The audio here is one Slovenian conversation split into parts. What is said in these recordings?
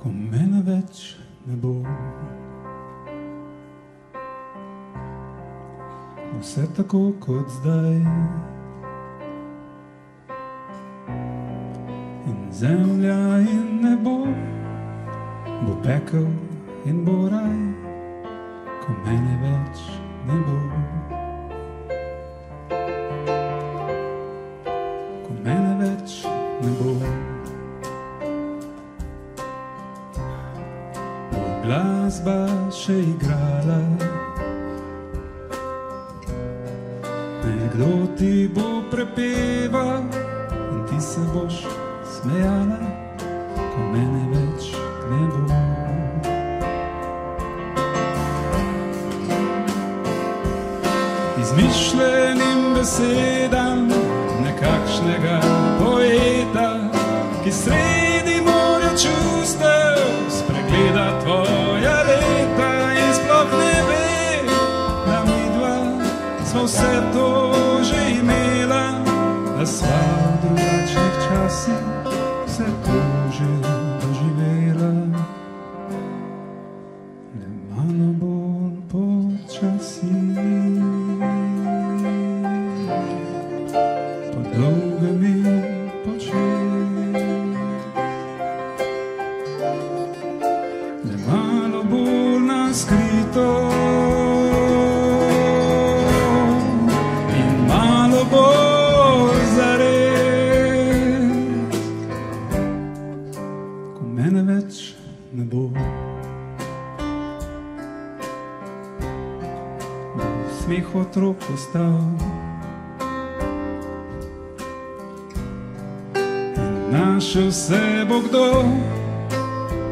ko mene več ne bo. Vse tako kot zdaj, in zemlja in nebo, bo pekel in bo raj, ko mene več ne bo. Ko mene več ne bo, bo glasba še igrala, nekdo ti bo prepeval in ti se boš smejala, ko mene več ne bo. Izmišljenim besedam nekakšnega poeta, ki sredi morja čustev spregleda tvoja leta in sploh ne ve, da midva sva vse to že imela, da sva v drugačnih časih vse to že doživela. Le malo bolj počasi, po dolgem in počez, le malo bolj na skrito in malo bolj zares, ko mene več ne bo. Bo smeh otrok ostal in našel se bo kdo,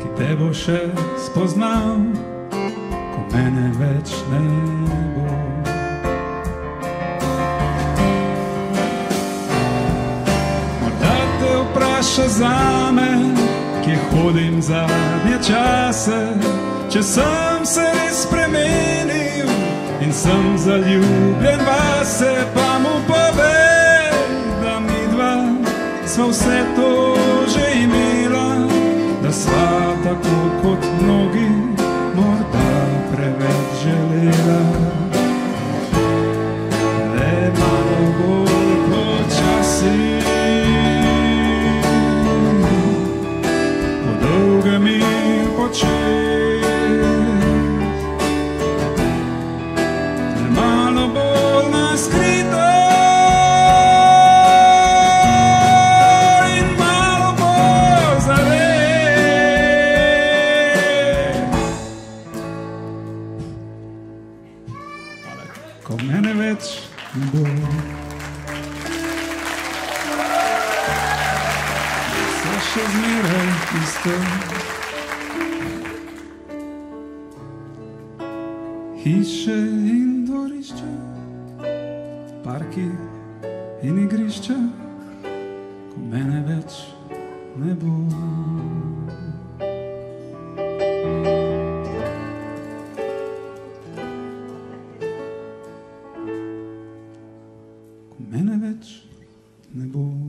ki te bo še spoznal, ko mene več ne bo. Morda te vpraša zame, kje hodim zadnje čase, če sem se res spremenil in sem zaljubljen vase, pa mu povej, da midva sva vse to že imela, da sva tako kot mnogi morda preveč želela. Le malo bolj počasi, po dolgem in počez, le malo bolj na skrito in malo bolj zares, ko mene več ne bo. Vse še zmeraj isto, hiše in dvorišča, parki in igrišča, ko mene več ne bo. Ko mene več ne bo.